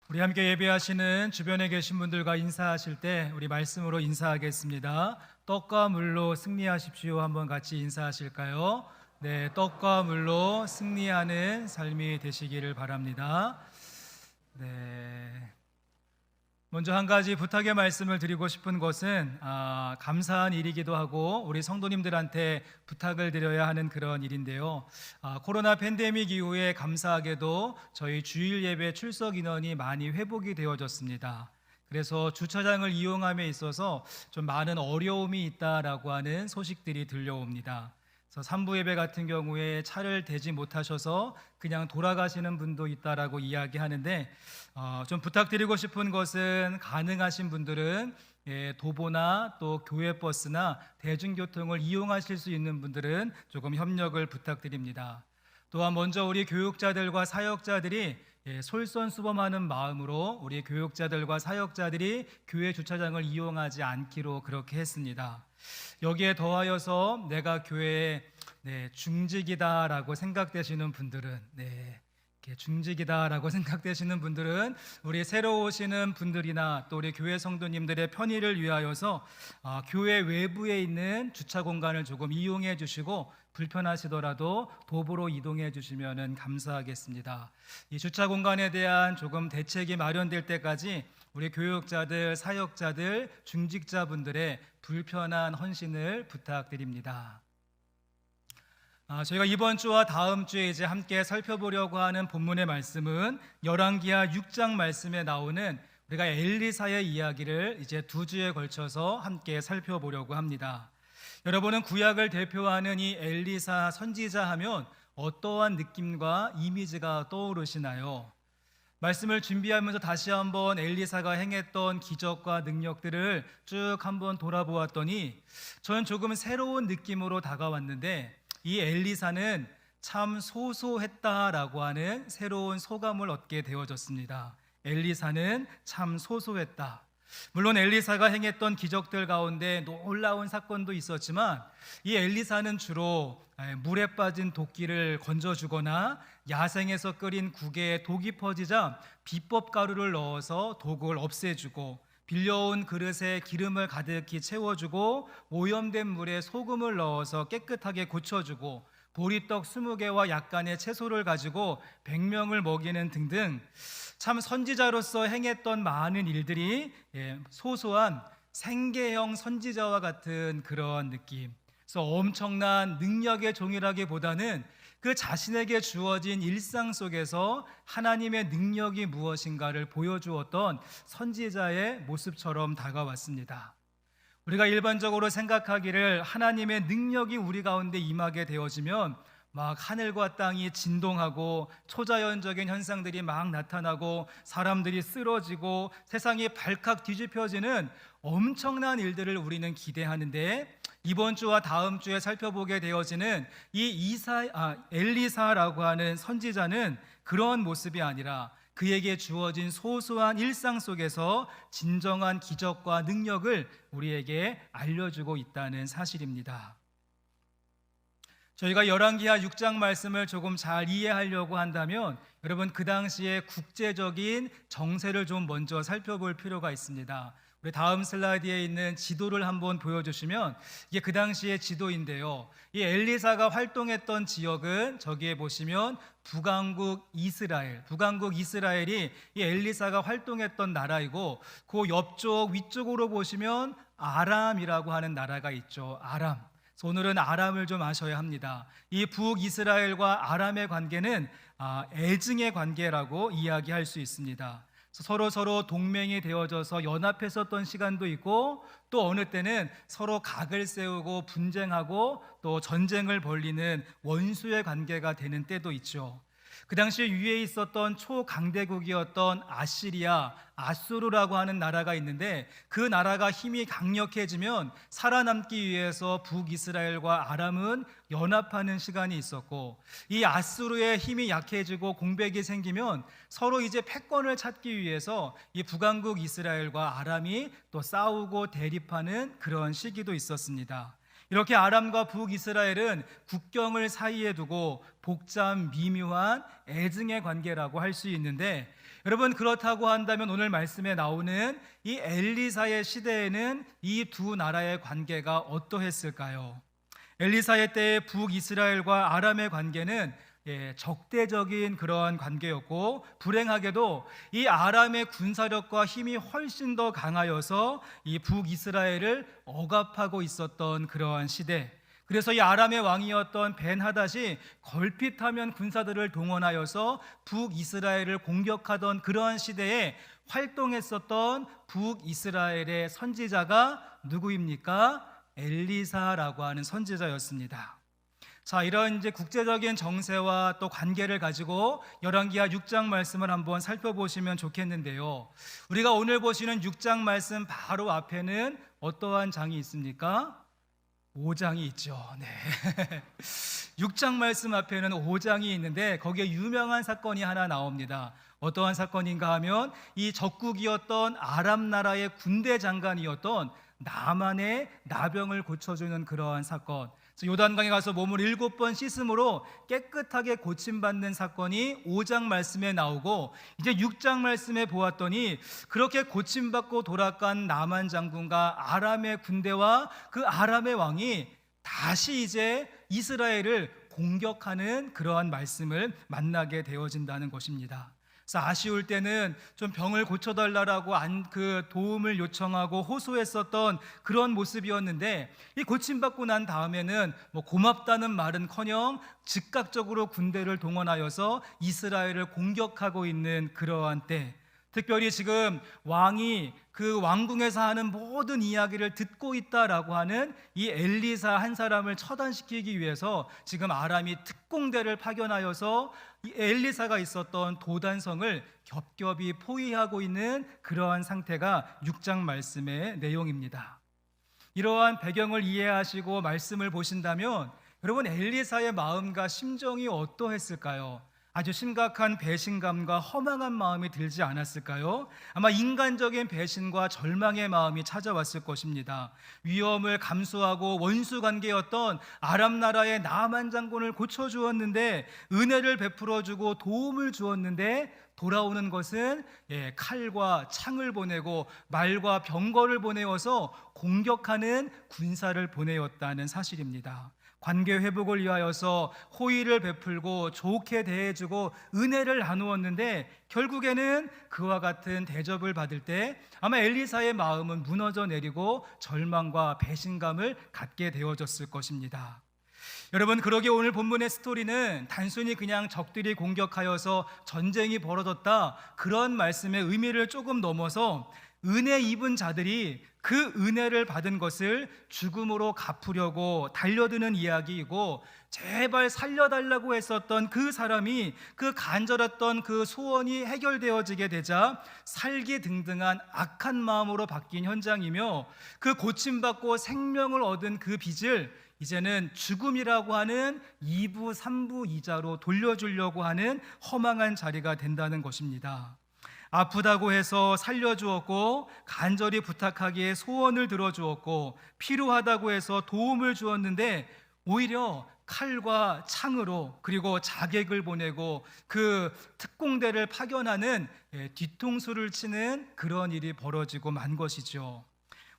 우리 함께 예배하시는 주변에 계신 분들과 인사하실 때 우리 말씀으로 인사하겠습니다. 떡과 물로 승리하십시오. 한번 같이 인사하실까요? 네, 떡과 물로 승리하는 삶이 되시기를 바랍니다. 네. 먼저 한 가지 부탁의 말씀을 드리고 싶은 것은 감사한 일이기도 하고 우리 성도님들한테 부탁을 드려야 하는 그런 일인데요. 코로나 팬데믹 이후에 감사하게도 저희 주일 예배 출석 인원이 많이 회복이 되어졌습니다. 그래서 주차장을 이용함에 있어서 좀 많은 어려움이 있다라고 하는 소식들이 들려옵니다. 그래서 3부 예배 같은 경우에 차를 대지 못하셔서 그냥 돌아가시는 분도 있다라고 이야기하는데 좀 부탁드리고 싶은 것은 가능하신 분들은 도보나 또 교회 버스나 대중교통을 이용하실 수 있는 분들은 조금 협력을 부탁드립니다. 또한 먼저 우리 교육자들과 사역자들이 솔선수범하는 마음으로 우리 교육자들과 사역자들이 교회 주차장을 이용하지 않기로 그렇게 했습니다. 여기에 더하여서 내가 교회의 중직이다라고 생각되시는 분들은 중직이다라고 생각되시는 분들은 우리 새로 오시는 분들이나 또 우리 교회 성도님들의 편의를 위하여서 교회 외부에 있는 주차 공간을 조금 이용해 주시고 불편하시더라도 도보로 이동해 주시면 감사하겠습니다. 이 주차 공간에 대한 조금 대책이 마련될 때까지 우리 교육자들, 사역자들, 중직자분들의 불편한 헌신을 부탁드립니다. 저희가 이번 주와 다음 주에 이제 함께 살펴보려고 하는 본문의 말씀은 열왕기하 6장 말씀에 나오는 우리가 엘리사의 이야기를 이제 2주에 걸쳐서 함께 살펴보려고 합니다. 여러분은 구약을 대표하는 이 엘리사 선지자 하면 어떠한 느낌과 이미지가 떠오르시나요? 말씀을 준비하면서 다시 한번 엘리사가 행했던 기적과 능력들을 쭉 한번 돌아보았더니 저는 조금 새로운 느낌으로 다가왔는데 이 엘리사는 참 소소했다라고 하는 새로운 소감을 얻게 되어졌습니다. 엘리사는 참 소소했다. 물론 엘리사가 행했던 기적들 가운데 놀라운 사건도 있었지만 이 엘리사는 주로 물에 빠진 도끼를 건져주거나 야생에서 끓인 국에 독이 퍼지자 비법 가루를 넣어서 독을 없애주고 빌려온 그릇에 기름을 가득히 채워주고 오염된 물에 소금을 넣어서 깨끗하게 고쳐주고 보리떡 20개와 약간의 채소를 가지고 100명을 먹이는 등등 참 선지자로서 행했던 많은 일들이 소소한 생계형 선지자와 같은 그런 느낌. 그래서 엄청난 능력의 종이라기보다는 그 자신에게 주어진 일상 속에서 하나님의 능력이 무엇인가를 보여주었던 선지자의 모습처럼 다가왔습니다. 우리가 일반적으로 생각하기를 하나님의 능력이 우리 가운데 임하게 되어지면 막 하늘과 땅이 진동하고 초자연적인 현상들이 막 나타나고 사람들이 쓰러지고 세상이 발칵 뒤집혀지는 엄청난 일들을 우리는 기대하는데 이번 주와 다음 주에 살펴보게 되어지는 이 엘리사라고 하는 선지자는 그런 모습이 아니라 그에게 주어진 소소한 일상 속에서 진정한 기적과 능력을 우리에게 알려주고 있다는 사실입니다. 저희가 열왕기하 6장 말씀을 조금 잘 이해하려고 한다면 여러분 그 당시에 국제적인 정세를 좀 먼저 살펴볼 필요가 있습니다. 우리 다음 슬라이드에 있는 지도를 한번 보여주시면 이게 그 당시의 지도인데요. 이 엘리사가 활동했던 지역은 저기에 보시면 북왕국 이스라엘이 이 엘리사가 활동했던 나라이고 그 옆쪽 위쪽으로 보시면 아람이라고 하는 나라가 있죠. 아람. 오늘은 아람을 좀 아셔야 합니다. 이 북이스라엘과 아람의 관계는 애증의 관계라고 이야기할 수 있습니다. 서로 동맹이 되어져서 연합했었던 시간도 있고 또 어느 때는 서로 각을 세우고 분쟁하고 또 전쟁을 벌이는 원수의 관계가 되는 때도 있죠. 그 당시 위에 있었던 초강대국이었던 아수르라고 하는 나라가 있는데 그 나라가 힘이 강력해지면 살아남기 위해서 북이스라엘과 아람은 연합하는 시간이 있었고 이 아수르의 힘이 약해지고 공백이 생기면 서로 이제 패권을 찾기 위해서 이 북왕국 이스라엘과 아람이 또 싸우고 대립하는 그런 시기도 있었습니다. 이렇게 아람과 북이스라엘은 국경을 사이에 두고 복잡 미묘한 애증의 관계라고 할 수 있는데, 여러분, 그렇다고 한다면 오늘 말씀에 나오는 이 엘리사의 시대에는 이 두 나라의 관계가 어떠했을까요? 엘리사의 때의 북이스라엘과 아람의 관계는 적대적인 그런 관계였고, 불행하게도 이 아람의 군사력과 힘이 훨씬 더 강하여서 이 북이스라엘을 억압하고 있었던 그러한 시대. 그래서 이 아람의 왕이었던 벤하닷이 걸핏하면 군사들을 동원하여서 북이스라엘을 공격하던 그러한 시대에 활동했었던 북이스라엘의 선지자가 누구입니까? 엘리사라고 하는 선지자였습니다. 자, 이런 이제 국제적인 정세와 또 관계를 가지고 열왕기하 6장 말씀을 한번 살펴보시면 좋겠는데요. 우리가 오늘 보시는 6장 말씀 바로 앞에는 어떠한 장이 있습니까? 5장이 있죠. 네. 6장 말씀 앞에는 5장이 있는데 거기에 유명한 사건이 하나 나옵니다. 어떠한 사건인가 하면 이 적국이었던 아람 나라의 군대 장관이었던 나만의 나병을 고쳐주는 그러한 사건. 요단강에 가서 몸을 7번 씻음으로 깨끗하게 고침받는 사건이 5장 말씀에 나오고, 이제 6장 말씀에 보았더니 그렇게 고침받고 돌아간 나만 장군과 아람의 군대와 그 아람의 왕이 다시 이제 이스라엘을 공격하는 그러한 말씀을 만나게 되어진다는 것입니다. 그래서 아쉬울 때는 좀 병을 고쳐달라고 그 도움을 요청하고 호소했었던 그런 모습이었는데, 이 고침받고 난 다음에는 뭐 고맙다는 말은커녕 즉각적으로 군대를 동원하여서 이스라엘을 공격하고 있는 그러한 때, 특별히 지금 왕이 그 왕궁에서 하는 모든 이야기를 듣고 있다라고 하는 이 엘리사 한 사람을 처단시키기 위해서 지금 아람이 특공대를 파견하여서 이 엘리사가 있었던 도단성을 겹겹이 포위하고 있는 그러한 상태가 6장 말씀의 내용입니다. 이러한 배경을 이해하시고 말씀을 보신다면 여러분, 엘리사의 마음과 심정이 어떠했을까요? 아주 심각한 배신감과 허망한 마음이 들지 않았을까요? 아마 인간적인 배신과 절망의 마음이 찾아왔을 것입니다. 위험을 감수하고 원수 관계였던 아람 나라의 나만 장군을 고쳐주었는데, 은혜를 베풀어주고 도움을 주었는데 돌아오는 것은 칼과 창을 보내고 말과 병거를 보내어서 공격하는 군사를 보내었다는 사실입니다. 관계 회복을 위하여서 호의를 베풀고 좋게 대해주고 은혜를 나누었는데 결국에는 그와 같은 대접을 받을 때 아마 엘리사의 마음은 무너져 내리고 절망과 배신감을 갖게 되어졌을 것입니다. 여러분, 그러기에 오늘 본문의 스토리는 단순히 그냥 적들이 공격하여서 전쟁이 벌어졌다, 그런 말씀의 의미를 조금 넘어서 은혜 입은 자들이 그 은혜를 받은 것을 죽음으로 갚으려고 달려드는 이야기이고, 제발 살려달라고 했었던 그 사람이 그 간절했던 그 소원이 해결되어지게 되자 살기 등등한 악한 마음으로 바뀐 현장이며, 그 고침받고 생명을 얻은 그 빚을 이제는 죽음이라고 하는 2부 3부 이자로 돌려주려고 하는 허망한 자리가 된다는 것입니다. 아프다고 해서 살려주었고, 간절히 부탁하기에 소원을 들어주었고, 필요하다고 해서 도움을 주었는데 오히려 칼과 창으로, 그리고 자객을 보내고 그 특공대를 파견하는 뒤통수를 치는 그런 일이 벌어지고 만 것이죠.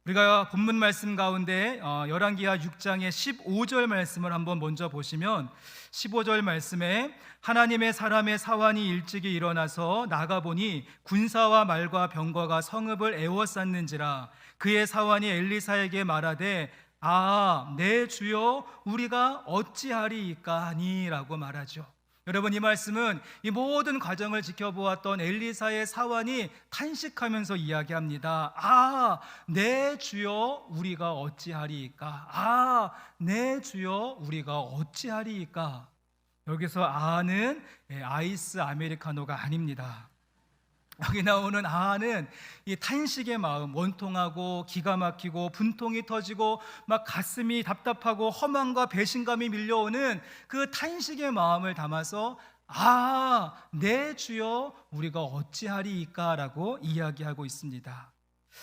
우리가 본문 말씀 가운데 열왕기하 6장의 15절 말씀을 한번 먼저 보시면, 15절 말씀에 하나님의 사람의 사환이 일찍이 일어나서 나가보니 군사와 말과 병거가 성읍을 에워쌌는지라. 그의 사환이 엘리사에게 말하되 내 주여, 우리가 어찌하리이까 하니라고 말하죠. 여러분, 이 말씀은 이 모든 과정을 지켜보았던 엘리사의 사환이 탄식하면서 이야기합니다. 내 주여, 우리가 어찌하리이까? 내 주여, 우리가 어찌하리이까? 여기서 아는 아이스 아메리카노가 아닙니다. 여기 나오는 아는 이 탄식의 마음, 원통하고 기가 막히고 분통이 터지고 막 가슴이 답답하고 허망과 배신감이 밀려오는 그 탄식의 마음을 담아서 내 주여, 우리가 어찌하리이까? 라고 이야기하고 있습니다.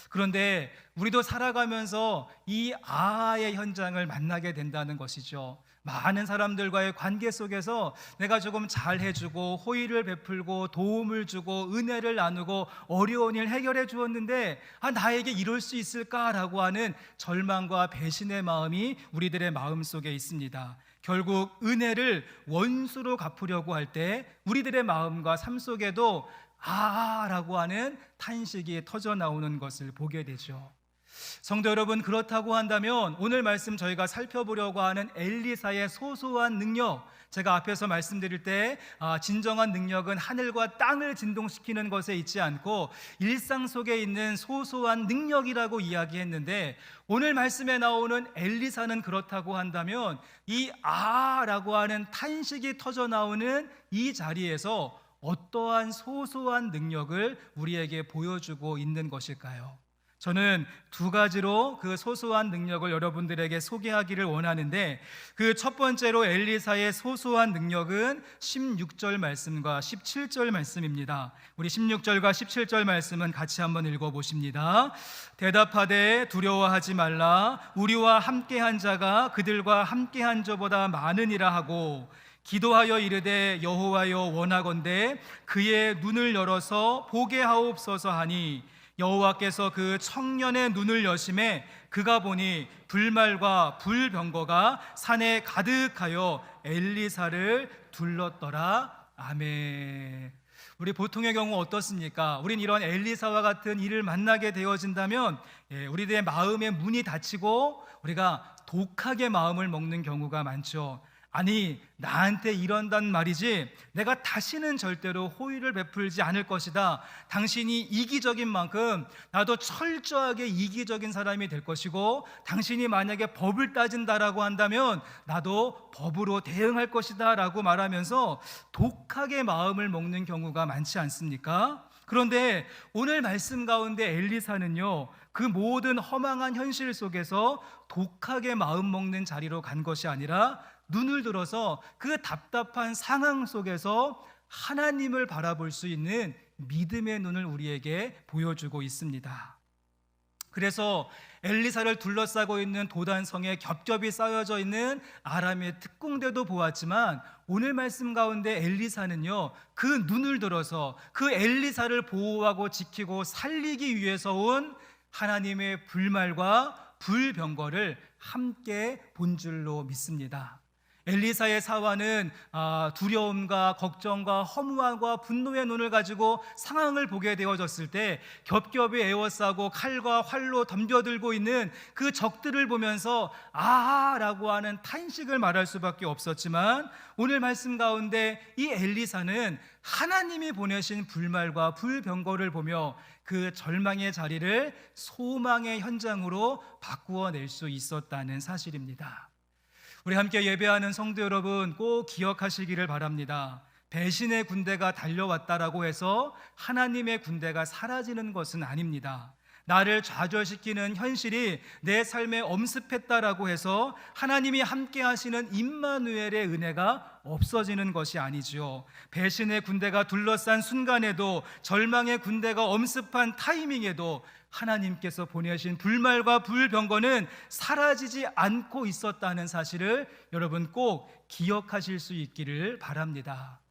그런데 우리도 살아가면서 이 아의 현장을 만나게 된다는 것이죠. 많은 사람들과의 관계 속에서 내가 조금 잘해주고 호의를 베풀고 도움을 주고 은혜를 나누고 어려운 일 해결해 주었는데 나에게 이럴 수 있을까라고 하는 절망과 배신의 마음이 우리들의 마음 속에 있습니다. 결국 은혜를 원수로 갚으려고 할 때 우리들의 마음과 삶 속에도 라고 하는 탄식이 터져 나오는 것을 보게 되죠. 성도 여러분, 그렇다고 한다면 오늘 말씀 저희가 살펴보려고 하는 엘리사의 소소한 능력, 제가 앞에서 말씀드릴 때 진정한 능력은 하늘과 땅을 진동시키는 것에 있지 않고 일상 속에 있는 소소한 능력이라고 이야기했는데, 오늘 말씀에 나오는 엘리사는 그렇다고 한다면 이 라고 하는 탄식이 터져 나오는 이 자리에서 어떠한 소소한 능력을 우리에게 보여주고 있는 것일까요? 저는 두 가지로 그 소소한 능력을 여러분들에게 소개하기를 원하는데, 그 첫 번째로 엘리사의 소소한 능력은 16절 말씀과 17절 말씀입니다. 우리 16절과 17절 말씀은 같이 한번 읽어보십니다. 대답하되 두려워하지 말라. 우리와 함께한 자가 그들과 함께한 자보다 많으니라 하고, 기도하여 이르되 여호와여 원하건대 그의 눈을 열어서 보게 하옵소서 하니, 여호와께서 그 청년의 눈을 여심해 그가 보니 불말과 불병거가 산에 가득하여 엘리사를 둘렀더라. 아멘. 우리 보통의 경우 어떻습니까? 우린 이런 엘리사와 같은 일을 만나게 되어진다면 우리들의 마음의 문이 닫히고 우리가 독하게 마음을 먹는 경우가 많죠. 아니, 나한테 이런단 말이지 내가 다시는 절대로 호의를 베풀지 않을 것이다. 당신이 이기적인 만큼 나도 철저하게 이기적인 사람이 될 것이고, 당신이 만약에 법을 따진다라고 한다면 나도 법으로 대응할 것이다 라고 말하면서 독하게 마음을 먹는 경우가 많지 않습니까? 그런데 오늘 말씀 가운데 엘리사는요, 그 모든 허망한 현실 속에서 독하게 마음 먹는 자리로 간 것이 아니라 눈을 들어서 그 답답한 상황 속에서 하나님을 바라볼 수 있는 믿음의 눈을 우리에게 보여주고 있습니다. 그래서 엘리사를 둘러싸고 있는 도단성에 겹겹이 쌓여져 있는 아람의 특공대도 보았지만, 오늘 말씀 가운데 엘리사는요, 그 눈을 들어서 그 엘리사를 보호하고 지키고 살리기 위해서 온 하나님의 불말과 불병거를 함께 본 줄로 믿습니다. 엘리사의 사화는 두려움과 걱정과 허무함과 분노의 눈을 가지고 상황을 보게 되어졌을 때 겹겹이 에워싸고 칼과 활로 덤벼들고 있는 그 적들을 보면서 라고 하는 탄식을 말할 수밖에 없었지만, 오늘 말씀 가운데 이 엘리사는 하나님이 보내신 불말과 불병거를 보며 그 절망의 자리를 소망의 현장으로 바꾸어 낼 수 있었다는 사실입니다. 우리 함께 예배하는 성도 여러분, 꼭 기억하시기를 바랍니다. 배신의 군대가 달려왔다라고 해서 하나님의 군대가 사라지는 것은 아닙니다. 나를 좌절시키는 현실이 내 삶에 엄습했다라고 해서 하나님이 함께 하시는 임마누엘의 은혜가 없어지는 것이 아니지요. 배신의 군대가 둘러싼 순간에도, 절망의 군대가 엄습한 타이밍에도 하나님께서 보내신 불말과 불병거는 사라지지 않고 있었다는 사실을 여러분 꼭 기억하실 수 있기를 바랍니다.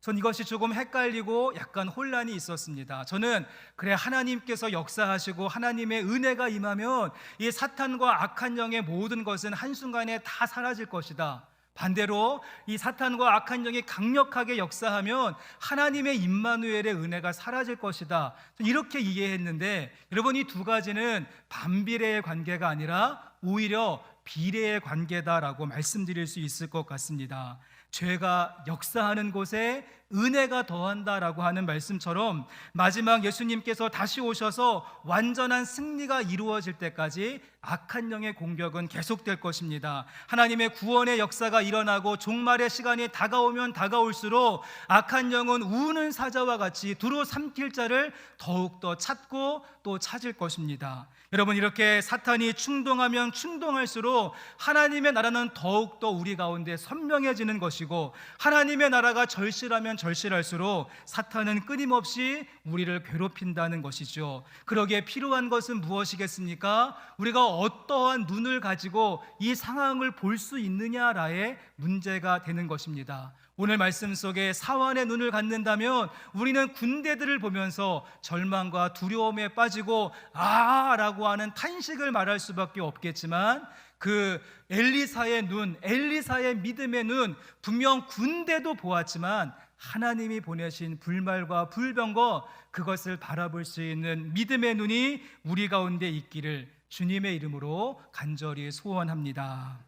전 이것이 조금 헷갈리고 약간 혼란이 있었습니다. 저는 그래, 하나님께서 역사하시고 하나님의 은혜가 임하면 이 사탄과 악한 영의 모든 것은 한순간에 다 사라질 것이다. 반대로 이 사탄과 악한 영이 강력하게 역사하면 하나님의 임마누엘의 은혜가 사라질 것이다, 이렇게 이해했는데, 여러분 이 두 가지는 반비례의 관계가 아니라 오히려 비례의 관계다라고 말씀드릴 수 있을 것 같습니다. 죄가 역사하는 곳에 은혜가 더한다라고 하는 말씀처럼 마지막 예수님께서 다시 오셔서 완전한 승리가 이루어질 때까지 악한 영의 공격은 계속될 것입니다. 하나님의 구원의 역사가 일어나고 종말의 시간이 다가오면 다가올수록 악한 영은 우는 사자와 같이 두루 삼킬 자를 더욱더 찾고 또 찾을 것입니다. 여러분, 이렇게 사탄이 충동하면 충동할수록 하나님의 나라는 더욱더 우리 가운데 선명해지는 것이고, 하나님의 나라가 절실하면 절실할수록 사탄은 끊임없이 우리를 괴롭힌다는 것이죠. 그러기에 필요한 것은 무엇이겠습니까? 우리가 어떠한 눈을 가지고 이 상황을 볼 수 있느냐라의 문제가 되는 것입니다. 오늘 말씀 속에 사완의 눈을 갖는다면 우리는 군대들을 보면서 절망과 두려움에 빠지고 라고 하는 탄식을 말할 수밖에 없겠지만, 그 엘리사의 눈, 엘리사의 믿음의 눈, 분명 군대도 보았지만 하나님이 보내신 불말과 불병거, 그것을 바라볼 수 있는 믿음의 눈이 우리 가운데 있기를 주님의 이름으로 간절히 소원합니다.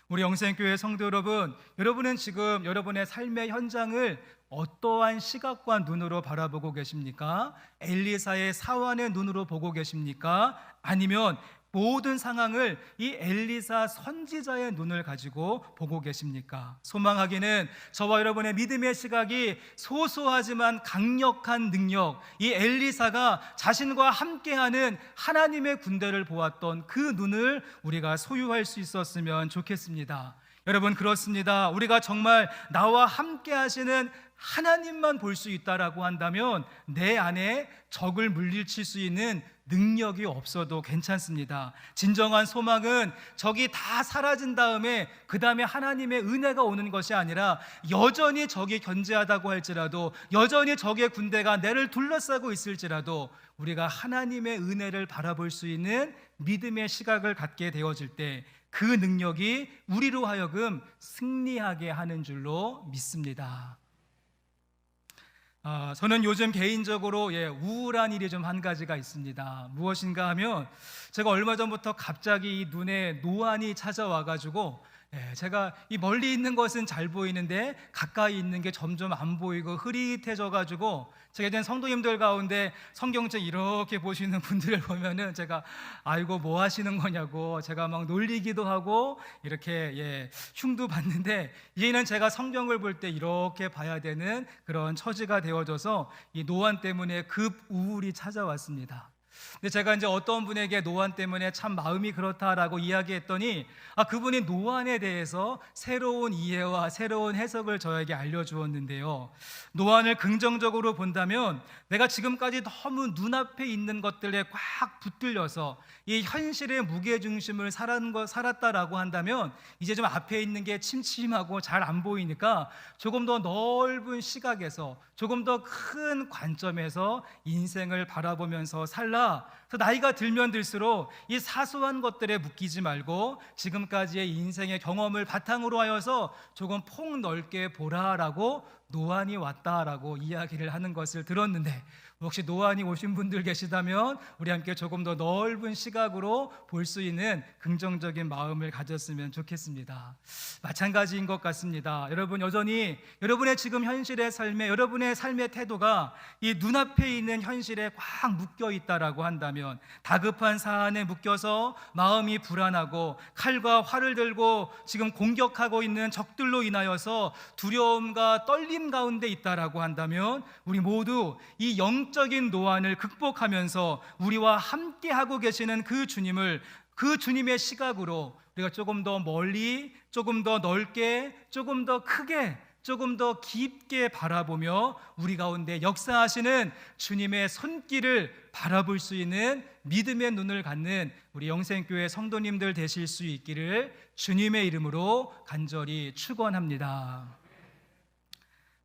우리 영생교회 성도 여러분, 여러분은 지금 여러분의 삶의 현장을 어떠한 시각과 눈으로 바라보고 계십니까? 엘리사의 사완의 눈으로 보고 계십니까? 아니면 모든 상황을 이 엘리사 선지자의 눈을 가지고 보고 계십니까? 소망하기는 저와 여러분의 믿음의 시각이 소소하지만 강력한 능력, 이 엘리사가 자신과 함께하는 하나님의 군대를 보았던 그 눈을 우리가 소유할 수 있었으면 좋겠습니다. 여러분, 그렇습니다. 우리가 정말 나와 함께 하시는 하나님만 볼 수 있다라고 한다면 내 안에 적을 물리칠 수 있는 능력이 없어도 괜찮습니다. 진정한 소망은 적이 다 사라진 다음에 그 다음에 하나님의 은혜가 오는 것이 아니라, 여전히 적이 견제하다고 할지라도, 여전히 적의 군대가 나를 둘러싸고 있을지라도 우리가 하나님의 은혜를 바라볼 수 있는 믿음의 시각을 갖게 되어질 때 그 능력이 우리로 하여금 승리하게 하는 줄로 믿습니다. 저는 요즘 개인적으로 우울한 일이 좀 한 가지가 있습니다. 무엇인가 하면, 제가 얼마 전부터 갑자기 이 눈에 노안이 찾아와가지고, 제가 이 멀리 있는 것은 잘 보이는데 가까이 있는 게 점점 안 보이고 흐릿해져가지고, 제가 이제 성도님들 가운데 성경책 이렇게 보시는 분들을 보면은 제가 아이고 뭐 하시는 거냐고 제가 막 놀리기도 하고 이렇게 흉도 봤는데, 이제는 제가 성경을 볼 때 이렇게 봐야 되는 그런 처지가 되어져서 이 노안 때문에 급 우울이 찾아왔습니다. 근데 제가 이제 어떤 분에게 노안 때문에 참 마음이 그렇다라고 이야기했더니, 그분이 노안에 대해서 새로운 이해와 새로운 해석을 저에게 알려주었는데요. 노안을 긍정적으로 본다면, 내가 지금까지 너무 눈앞에 있는 것들에 꽉 붙들려서 이 현실의 무게중심을 살았다라고 한다면, 이제 좀 앞에 있는 게 침침하고 잘 안 보이니까 조금 더 넓은 시각에서, 조금 더 큰 관점에서 인생을 바라보면서 살라. 그래서 나이가 들면 들수록 이 사소한 것들에 묶이지 말고 지금까지의 인생의 경험을 바탕으로 하여서 조금 폭넓게 보라라고 노안이 왔다라고 이야기를 하는 것을 들었는데, 혹시 노안이 오신 분들 계시다면 우리 함께 조금 더 넓은 시각으로 볼 수 있는 긍정적인 마음을 가졌으면 좋겠습니다. 마찬가지인 것 같습니다. 여러분, 여전히 여러분의 지금 현실의 삶에, 여러분의 삶의 태도가 이 눈앞에 있는 현실에 꽉 묶여 있다라고 한다면, 다급한 사안에 묶여서 마음이 불안하고 칼과 활을 들고 지금 공격하고 있는 적들로 인하여서 두려움과 떨림 가운데 있다라고 한다면, 우리 모두 이 영적인 노안을 극복하면서 우리와 함께 하고 계시는 그 주님을, 그 주님의 시각으로 우리가 조금 더 멀리, 조금 더 넓게, 조금 더 크게, 조금 더 깊게 바라보며 우리 가운데 역사하시는 주님의 손길을 바라볼 수 있는 믿음의 눈을 갖는 우리 영생교회 성도님들 되실 수 있기를 주님의 이름으로 간절히 축원합니다.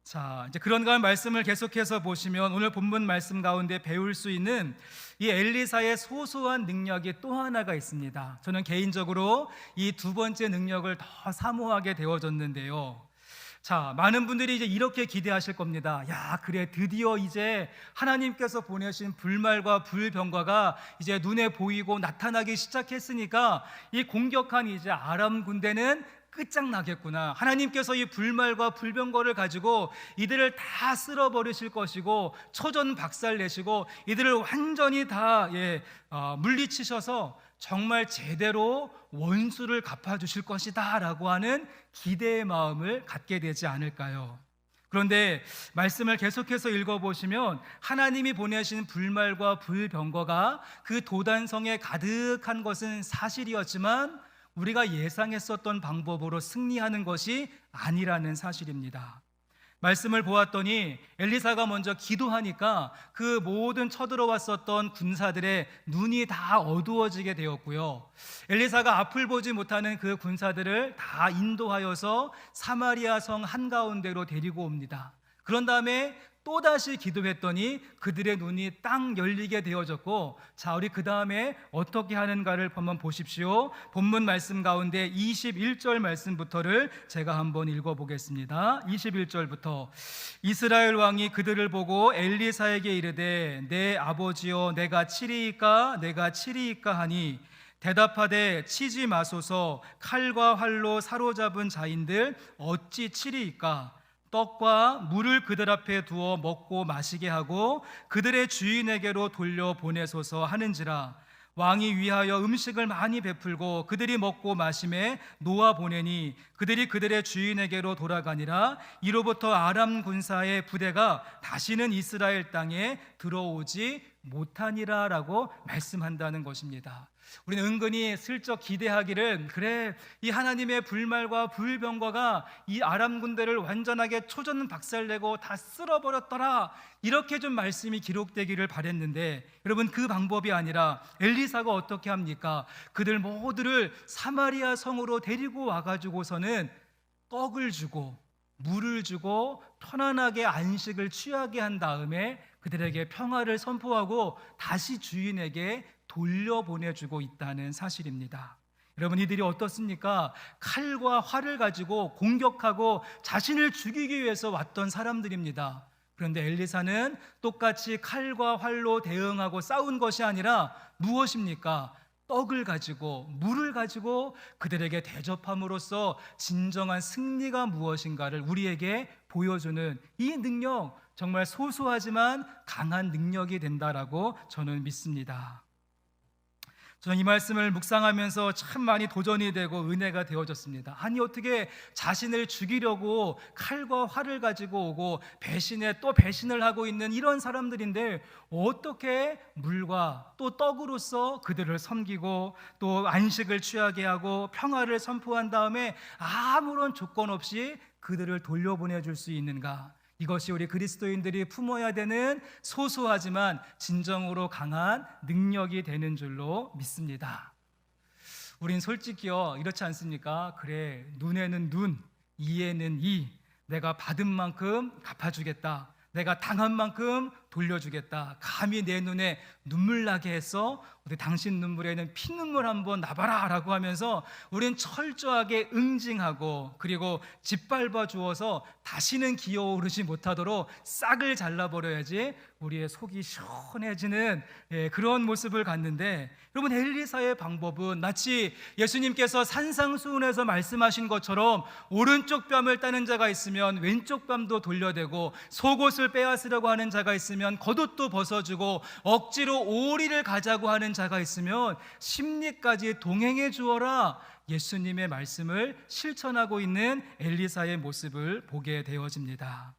자, 이제 그런가 말씀을 계속해서 보시면 오늘 본문 말씀 가운데 배울 수 있는 이 엘리사의 소소한 능력이 또 하나가 있습니다. 저는 개인적으로 이 두 번째 능력을 더 사모하게 되어졌는데요. 자, 많은 분들이 이제 이렇게 기대하실 겁니다. 야, 그래, 드디어 이제 하나님께서 보내신 불말과 불병과가 이제 눈에 보이고 나타나기 시작했으니까 이 공격한 이제 아람 군대는 끝장나겠구나. 하나님께서 이 불말과 불병거를 가지고 이들을 다 쓸어버리실 것이고 초전 박살내시고 이들을 완전히 다 물리치셔서 정말 제대로 원수를 갚아주실 것이다 라고 하는 기대의 마음을 갖게 되지 않을까요? 그런데 말씀을 계속해서 읽어보시면 하나님이 보내신 불말과 불병거가 그 도단성에 가득한 것은 사실이었지만 우리가 예상했었던 방법으로 승리하는 것이 아니라는 사실입니다. 말씀을 보았더니 엘리사가 먼저 기도하니까 그 모든 쳐들어왔었던 군사들의 눈이 다 어두워지게 되었고요. 엘리사가 앞을 보지 못하는 그 군사들을 다 인도하여서 사마리아 성 한가운데로 데리고 옵니다. 그런 다음에 또다시 기도했더니 그들의 눈이 딱 열리게 되어졌고, 자, 우리 그 다음에 어떻게 하는가를 한번 보십시오. 본문 말씀 가운데 21절 말씀부터를 제가 한번 읽어보겠습니다. 21절부터 이스라엘 왕이 그들을 보고 엘리사에게 이르되 내 아버지여 내가 치리이까 내가 치리이까 하니 대답하되 치지 마소서 칼과 활로 사로잡은 자인들 어찌 치리이까 떡과 물을 그들 앞에 두어 먹고 마시게 하고 그들의 주인에게로 돌려 보내소서 하는지라. 왕이 위하여 음식을 많이 베풀고 그들이 먹고 마심에 놓아 보내니 그들이 그들의 주인에게로 돌아가니라. 이로부터 아람 군사의 부대가 다시는 이스라엘 땅에 들어오지 못하니라 라고 말씀한다는 것입니다. 우리는 은근히 슬쩍 기대하기를, 그래, 이 하나님의 불말과 불병거가 이 아람 군대를 완전하게 초전 박살내고 다 쓸어버렸더라, 이렇게 좀 말씀이 기록되기를 바랬는데, 여러분, 그 방법이 아니라 엘리사가 어떻게 합니까? 그들 모두를 사마리아 성으로 데리고 와가지고서는 떡을 주고 물을 주고 편안하게 안식을 취하게 한 다음에 그들에게 평화를 선포하고 다시 주인에게 돌려보내주고 있다는 사실입니다. 여러분, 이들이 어떻습니까? 칼과 활을 가지고 공격하고 자신을 죽이기 위해서 왔던 사람들입니다. 그런데 엘리사는 똑같이 칼과 활로 대응하고 싸운 것이 아니라 무엇입니까? 떡을 가지고 물을 가지고 그들에게 대접함으로써 진정한 승리가 무엇인가를 우리에게 보여주는 이 능력, 정말 소소하지만 강한 능력이 된다라고 저는 믿습니다. 저는 이 말씀을 묵상하면서 참 많이 도전이 되고 은혜가 되어졌습니다. 아니, 어떻게 자신을 죽이려고 칼과 활을 가지고 오고 배신에 또 배신을 하고 있는 이런 사람들인데 어떻게 물과 또 떡으로서 그들을 섬기고 또 안식을 취하게 하고 평화를 선포한 다음에 아무런 조건 없이 그들을 돌려보내줄 수 있는가? 이것이 우리 그리스도인들이 품어야 되는 소소하지만 진정으로 강한 능력이 되는 줄로 믿습니다. 우린 솔직히요, 이렇지 않습니까? 그래, 눈에는 눈, 이에는 이, 내가 받은 만큼 갚아주겠다, 내가 당한 만큼 돌려주겠다, 감히 내 눈에 눈물 나게 했어? 우리 당신 눈물에는 피눈물 한번 나봐라 라고 하면서 우린 철저하게 응징하고 그리고 짓밟아 주어서 다시는 기어오르지 못하도록 싹을 잘라버려야지 우리의 속이 시원해지는 그런 모습을 갖는데, 여러분, 엘리사의 방법은 마치 예수님께서 산상수훈에서 말씀하신 것처럼 오른쪽 뺨을 따는 자가 있으면 왼쪽 뺨도 돌려대고 속옷을 빼앗으려고 하는 자가 있으면 겉옷도 벗어주고 억지로 오리를 가자고 하는 자가 있으면 심리까지 동행해 주어라, 예수님의 말씀을 실천하고 있는 엘리사의 모습을 보게 되어집니다.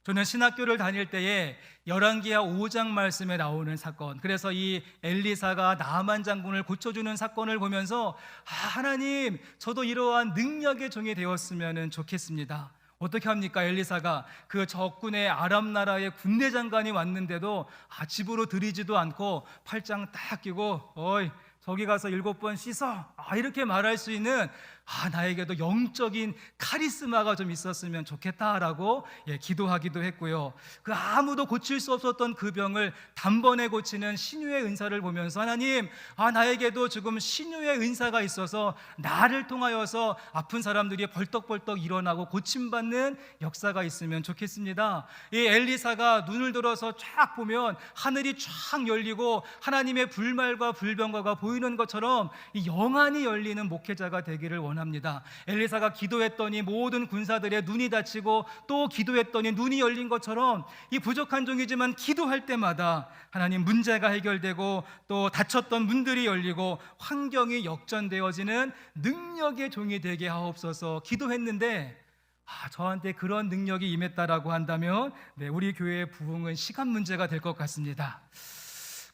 저는 신학교를 다닐 때에 열왕기하 5장 말씀에 나오는 사건, 그래서 이 엘리사가 나아만 장군을 고쳐주는 사건을 보면서 하나님, 저도 이러한 능력의 종이 되었으면 좋겠습니다. 어떻게 합니까? 엘리사가 그 적군의 아람 나라의 군대 장관이 왔는데도 집으로 들이지도 않고 팔짱 딱 끼고 어이 저기 가서 7번 씻어, 이렇게 말할 수 있는 나에게도 영적인 카리스마가 좀 있었으면 좋겠다라고 기도하기도 했고요. 그 아무도 고칠 수 없었던 그 병을 단번에 고치는 신유의 은사를 보면서 하나님, 나에게도 지금 신유의 은사가 있어서 나를 통하여서 아픈 사람들이 벌떡벌떡 일어나고 고침받는 역사가 있으면 좋겠습니다. 이 엘리사가 눈을 들어서 쫙 보면 하늘이 쫙 열리고 하나님의 불말과 불병거가 보이는 것처럼 이 영안이 열리는 목회자가 되기를 원합니다. 엘리사가 기도했더니 모든 군사들의 눈이 닫히고 또 기도했더니 눈이 열린 것처럼 이 부족한 종이지만 기도할 때마다 하나님, 문제가 해결되고 또 닫혔던 문들이 열리고 환경이 역전되어지는 능력의 종이 되게 하옵소서 기도했는데, 저한테 그런 능력이 임했다라고 한다면 우리 교회의 부흥은 시간 문제가 될 것 같습니다.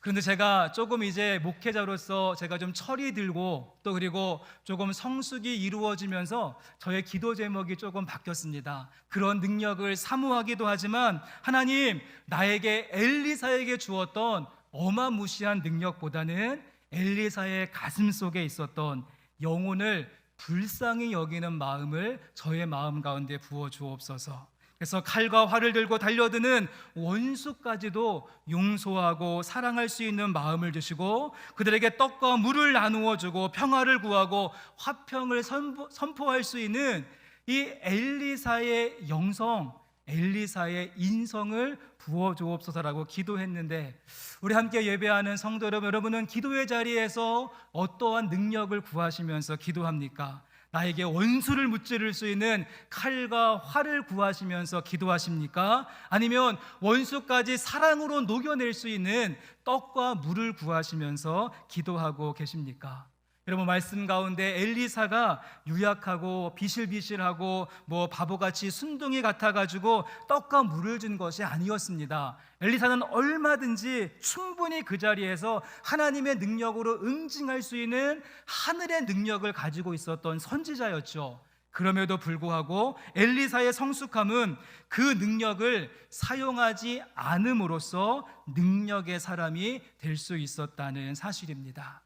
그런데 제가 조금 이제 목회자로서 제가 좀 철이 들고 또 그리고 조금 성숙이 이루어지면서 저의 기도 제목이 조금 바뀌었습니다. 그런 능력을 사모하기도 하지만 하나님, 나에게 엘리사에게 주었던 어마무시한 능력보다는 엘리사의 가슴 속에 있었던 영혼을 불쌍히 여기는 마음을 저의 마음 가운데 부어 주옵소서. 그래서 칼과 활을 들고 달려드는 원수까지도 용서하고 사랑할 수 있는 마음을 주시고 그들에게 떡과 물을 나누어 주고 평화를 구하고 화평을 선포할 수 있는 이 엘리사의 영성, 엘리사의 인성을 부어 주옵소서라고 기도했는데, 우리 함께 예배하는 성도 여러분은 기도의 자리에서 어떠한 능력을 구하시면서 기도합니까? 나에게 원수를 무찌를 수 있는 칼과 활을 구하시면서 기도하십니까? 아니면 원수까지 사랑으로 녹여낼 수 있는 떡과 물을 구하시면서 기도하고 계십니까? 여러분, 말씀 가운데 엘리사가 유약하고 비실비실하고 바보같이 순둥이 같아가지고 떡과 물을 준 것이 아니었습니다. 엘리사는 얼마든지 충분히 그 자리에서 하나님의 능력으로 응징할 수 있는 하늘의 능력을 가지고 있었던 선지자였죠. 그럼에도 불구하고 엘리사의 성숙함은 그 능력을 사용하지 않음으로써 능력의 사람이 될 수 있었다는 사실입니다.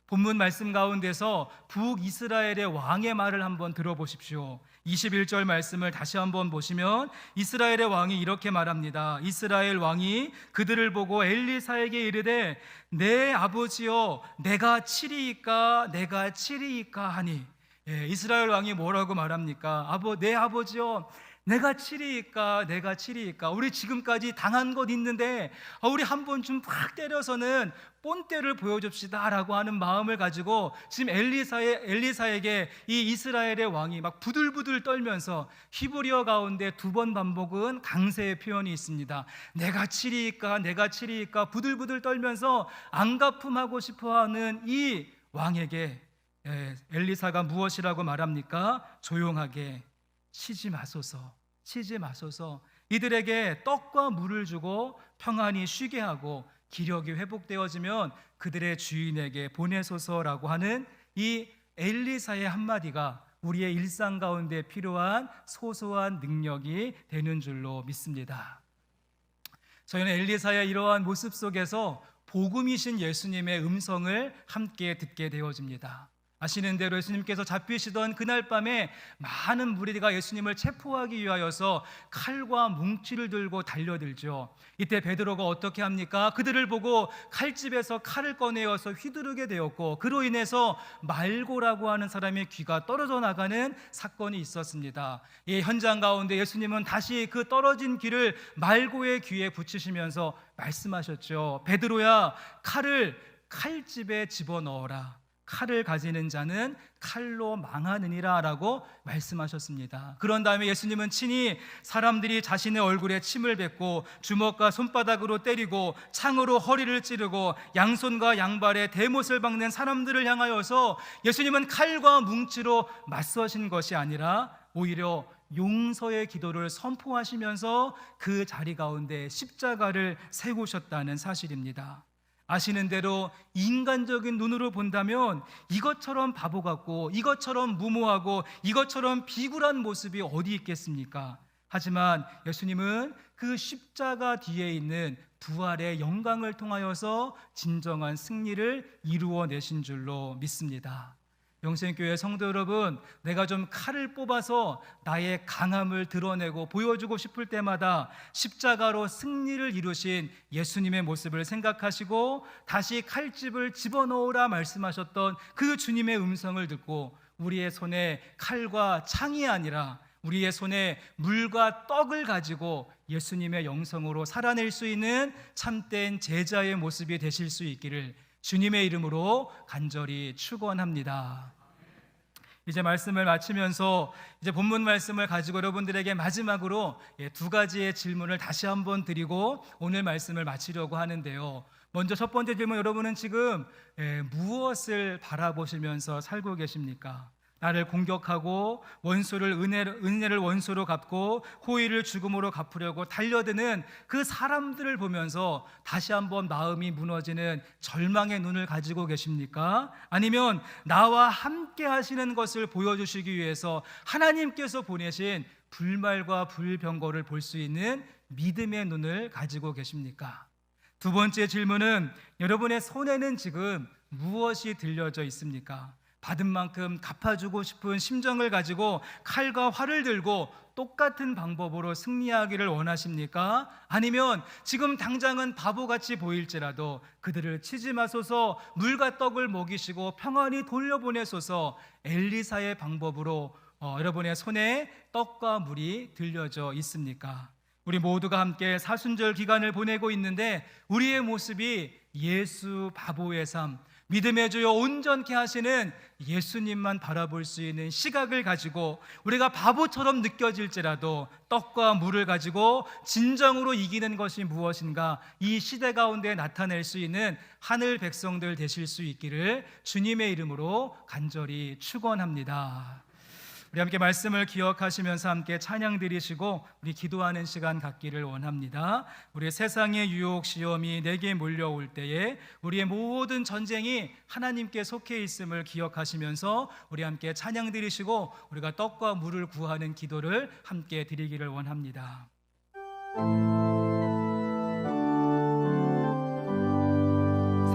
본문 말씀 가운데서 북이스라엘의 왕의 말을 한번 들어보십시오. 21절 말씀을 다시 한번 보시면 이스라엘의 왕이 이렇게 말합니다. 이스라엘 왕이 그들을 보고 엘리사에게 이르되 내 아버지여 내가 치리이까 내가 치리이까 하니, 이스라엘 왕이 뭐라고 말합니까? 내 아버지여 내가 치리이까 내가 치리이까. 우리 지금까지 당한 것 있는데 우리 한번 좀 팍 때려서는 본때를 보여줍시다 라고 하는 마음을 가지고 지금 엘리사에게 이 이스라엘의 왕이 막 부들부들 떨면서, 히브리어 가운데 2번 반복은 강세의 표현이 있습니다. 내가 치리이까 내가 치리이까 부들부들 떨면서 안갚음하고 싶어하는 이 왕에게 엘리사가 무엇이라고 말합니까? 조용하게 치지 마소서, 치지 마소서. 이들에게 떡과 물을 주고 평안히 쉬게 하고 기력이 회복되어지면 그들의 주인에게 보내소서라고 하는 이 엘리사의 한마디가 우리의 일상 가운데 필요한 소소한 능력이 되는 줄로 믿습니다. 저희는 엘리사의 이러한 모습 속에서 복음이신 예수님의 음성을 함께 듣게 되어집니다. 아시는 대로 예수님께서 잡히시던 그날 밤에 많은 무리가 예수님을 체포하기 위하여서 칼과 뭉치를 들고 달려들죠. 이때 베드로가 어떻게 합니까? 그들을 보고 칼집에서 칼을 꺼내어서 휘두르게 되었고, 그로 인해서 말고라고 하는 사람의 귀가 떨어져 나가는 사건이 있었습니다. 이 현장 가운데 예수님은 다시 그 떨어진 귀를 말고의 귀에 붙이시면서 말씀하셨죠. 베드로야, 칼을 칼집에 집어넣어라. 칼을 가지는 자는 칼로 망하느니라 라고 말씀하셨습니다. 그런 다음에 예수님은 친히 사람들이 자신의 얼굴에 침을 뱉고 주먹과 손바닥으로 때리고 창으로 허리를 찌르고 양손과 양발에 대못을 박는 사람들을 향하여서 예수님은 칼과 뭉치로 맞서신 것이 아니라 오히려 용서의 기도를 선포하시면서 그 자리 가운데 십자가를 세우셨다는 사실입니다. 아시는 대로 인간적인 눈으로 본다면 이것처럼 바보 같고 이것처럼 무모하고 이것처럼 비굴한 모습이 어디 있겠습니까? 하지만 예수님은 그 십자가 뒤에 있는 부활의 영광을 통하여서 진정한 승리를 이루어내신 줄로 믿습니다. 영생교회 성도 여러분, 내가 좀 칼을 뽑아서 나의 강함을 드러내고 보여주고 싶을 때마다 십자가로 승리를 이루신 예수님의 모습을 생각하시고 다시 칼집을 집어넣으라 말씀하셨던 그 주님의 음성을 듣고 우리의 손에 칼과 창이 아니라 우리의 손에 물과 떡을 가지고 예수님의 영성으로 살아낼 수 있는 참된 제자의 모습이 되실 수 있기를 주님의 이름으로 간절히 축원합니다. 이제 말씀을 마치면서 이제 본문 말씀을 가지고 여러분들에게 마지막으로 2가지의 질문을 다시 한번 드리고 오늘 말씀을 마치려고 하는데요. 먼저 첫 번째 질문, 여러분은 지금 무엇을 바라보시면서 살고 계십니까? 나를 공격하고 은혜를 원수로 갚고 호의를 죽음으로 갚으려고 달려드는 그 사람들을 보면서 다시 한번 마음이 무너지는 절망의 눈을 가지고 계십니까? 아니면 나와 함께 하시는 것을 보여주시기 위해서 하나님께서 보내신 불말과 불병거를 볼 수 있는 믿음의 눈을 가지고 계십니까? 두 번째 질문은 여러분의 손에는 지금 무엇이 들려져 있습니까? 받은 만큼 갚아주고 싶은 심정을 가지고 칼과 활을 들고 똑같은 방법으로 승리하기를 원하십니까? 아니면 지금 당장은 바보같이 보일지라도 그들을 치지 마소서, 물과 떡을 먹이시고 평안히 돌려보내소서, 엘리사의 방법으로 여러분의 손에 떡과 물이 들려져 있습니까? 우리 모두가 함께 사순절 기간을 보내고 있는데 우리의 모습이 예수 바보의 삶, 믿음의 주여 온전케 하시는 예수님만 바라볼 수 있는 시각을 가지고 우리가 바보처럼 느껴질지라도 떡과 물을 가지고 진정으로 이기는 것이 무엇인가, 이 시대 가운데 나타낼 수 있는 하늘 백성들 되실 수 있기를 주님의 이름으로 간절히 축원합니다. 우리 함께 말씀을 기억하시면서 함께 찬양 드리시고 우리 기도하는 시간 갖기를 원합니다. 우리 세상의 유혹 시험이 내게 몰려올 때에 우리의 모든 전쟁이 하나님께 속해 있음을 기억하시면서 우리 함께 찬양 드리시고 우리가 떡과 물을 구하는 기도를 함께 드리기를 원합니다.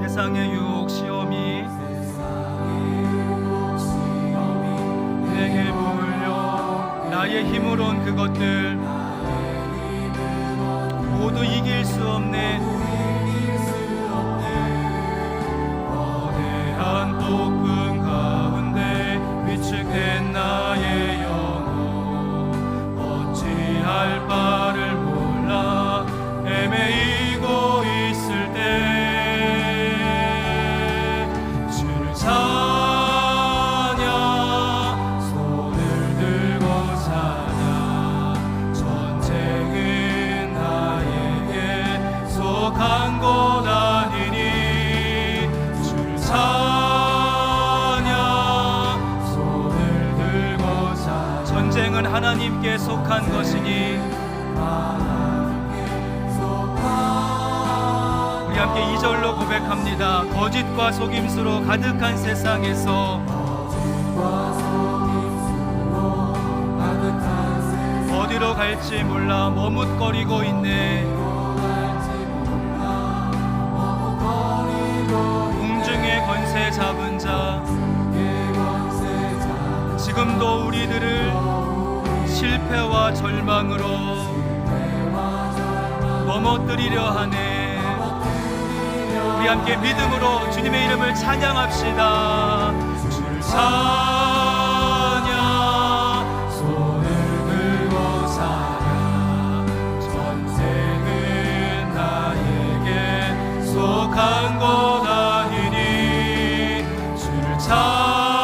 세상의 유혹 시험이 내게 몰려 나의 힘으로 온 그것들 모두 이길 수 없네. 거대한 폭풍 가운데 위축된 나의 영혼 어찌할 바를 몰라 헤매이고 있을 때 주를 하나님께 속한 것이니 우리 함께 2절로 고백합니다. 거짓과 속임수로 가득한 세상에서 어디로 갈지 몰라 머뭇거리고 있네. 공중의 권세 잡은 자 지금도 우리들을 실패와 절망으로 넘어뜨리려 하네. 우리 함께 믿음으로 주님의 이름을 찬양합시다. 주를 찬양 손을 들고 살아 전쟁은 나에게 속한 것 아니니 주를 찬양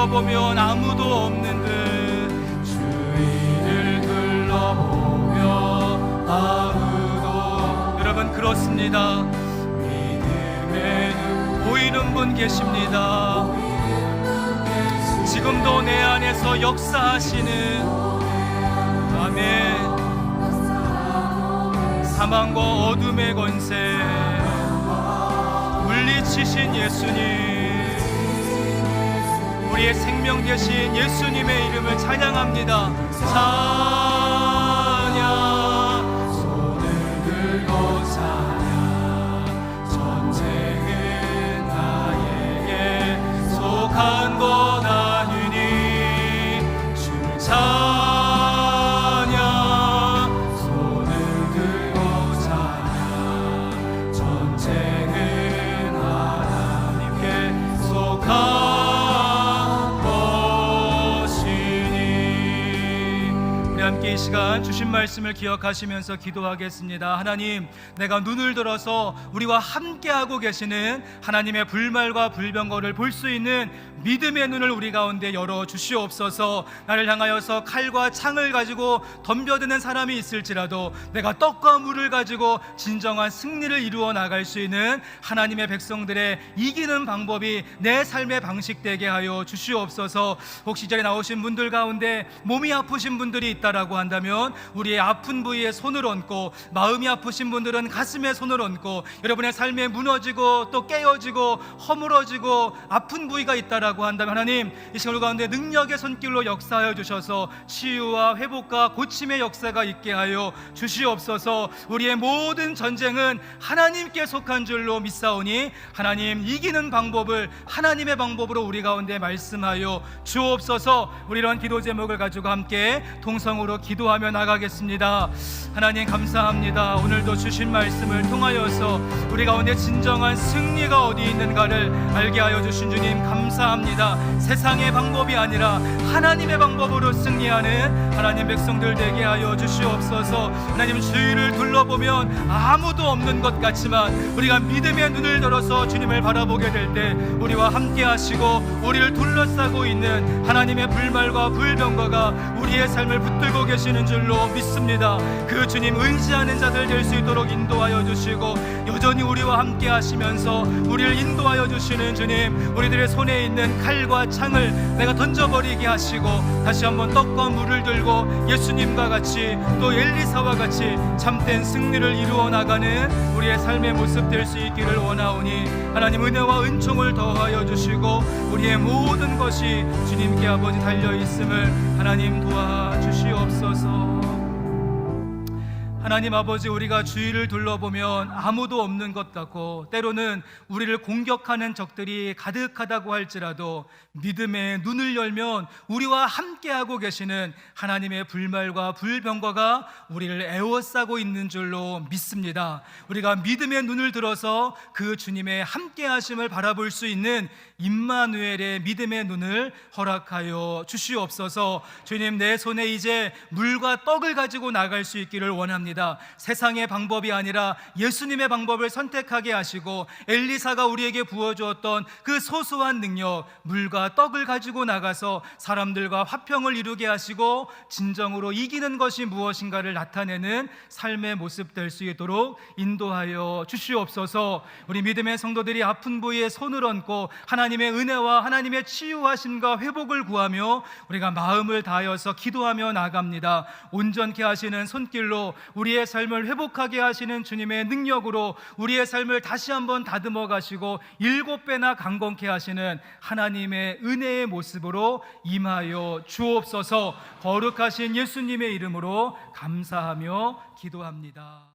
보면 아무도 없는 듯 주위를 둘러보며 아무도 여러분 그렇습니다. 믿음의 눈 보이는 분 계십니다. 지금도 내 안에서 역사하시는 아멘. 사망과 어둠의 권세 물리치신 예수님, 우리의 생명 되신 예수님의 이름을 찬양합니다. 찬양 손을 들고 찬양 전쟁은 나에게 속한 것 아니니 주를 찬양 손을 들고 찬양 전쟁은 하나님께 속한 함께 이 이 시간 주신 말씀을 기억하시면서 기도하겠습니다. 하나님, 내가 눈을 들어서 우리와 함께하고 계시는 하나님의 불말과 불병거를 볼 수 있는 믿음의 눈을 우리 가운데 열어 주시옵소서. 나를 향하여서 칼과 창을 가지고 덤벼드는 사람이 있을지라도 내가 떡과 물을 가지고 진정한 승리를 이루어 나갈 수 있는 하나님의 백성들의 이기는 방법이 내 삶의 방식 되게 하여 주시옵소서. 혹시 이 자리에 나오신 분들 가운데 몸이 아프신 분들이 있다라고 한다면 우리의 아픈 부위에 손을 얹고, 마음이 아프신 분들은 가슴에 손을 얹고, 여러분의 삶에 무너지고 또 깨어지고 허물어지고 아픈 부위가 있다라고 한다면 하나님, 이 시간 우리 가운데 능력의 손길로 역사하여 주셔서 치유와 회복과 고침의 역사가 있게 하여 주시옵소서. 우리의 모든 전쟁은 하나님께 속한 줄로 믿사오니 하나님 이기는 방법을 하나님의 방법으로 우리 가운데 말씀하여 주옵소서. 우리 이런 기도 제목을 가지고 함께 통성으로 기도하며 나가겠습니다. 하나님 감사합니다. 오늘도 주신 말씀을 통하여서 우리 가운데 진정한 승리가 어디 있는가를 알게 하여 주신 주님 감사합니다. 세상의 방법이 아니라 하나님의 방법으로 승리하는 하나님 백성들 되게 하여 주시옵소서. 하나님, 주위를 둘러보면 아무도 없는 것 같지만 우리가 믿음의 눈을 들어서 주님을 바라보게 될 때 우리와 함께 하시고 우리를 둘러싸고 있는 하나님의 불말과 불병거가 우리의 삶을 붙들고 계시는 줄로 믿습니다. 그 주님 의지하는 자들 될 수 있도록 인도하여 주시고, 여전히 우리와 함께 하시면서 우리를 인도하여 주시는 주님, 우리들의 손에 있는 칼과 창을 내가 던져버리게 하시고 다시 한번 떡과 물을 들고 예수님과 같이 또 엘리사와 같이 참된 승리를 이루어 나가는 우리의 삶의 모습 될 수 있기를 원하오니 하나님 은혜와 은총을 더하여 주시고 우리의 모든 것이 주님께 아버지 달려있음을 하나님 도와주시옵소서. 하나님 아버지, 우리가 주위를 둘러보면 아무도 없는 것 같고 때로는 우리를 공격하는 적들이 가득하다고 할지라도 믿음의 눈을 열면 우리와 함께하고 계시는 하나님의 불말과 불병거가 우리를 에워싸고 있는 줄로 믿습니다. 우리가 믿음의 눈을 들어서 그 주님의 함께하심을 바라볼 수 있는 임마누엘의 믿음의 눈을 허락하여 주시옵소서. 주님, 내 손에 이제 물과 떡을 가지고 나갈 수 있기를 원합니다. 세상의 방법이 아니라 예수님의 방법을 선택하게 하시고 엘리사가 우리에게 부어주었던 그 소소한 능력, 물과 떡을 가지고 나가서 사람들과 화평을 이루게 하시고 진정으로 이기는 것이 무엇인가를 나타내는 삶의 모습 될 수 있도록 인도하여 주시옵소서. 우리 믿음의 성도들이 아픈 부위에 손을 얹고 하나님의 은혜와 하나님의 치유하심과 회복을 구하며 우리가 마음을 다하여서 기도하며 나갑니다. 온전케 하시는 손길로 우리의 삶을 회복하게 하시는 주님의 능력으로 우리의 삶을 다시 한번 다듬어 가시고 7배나 강건케 하시는 하나님의 은혜의 모습으로 임하여 주옵소서. 거룩하신 예수님의 이름으로 감사하며 기도합니다.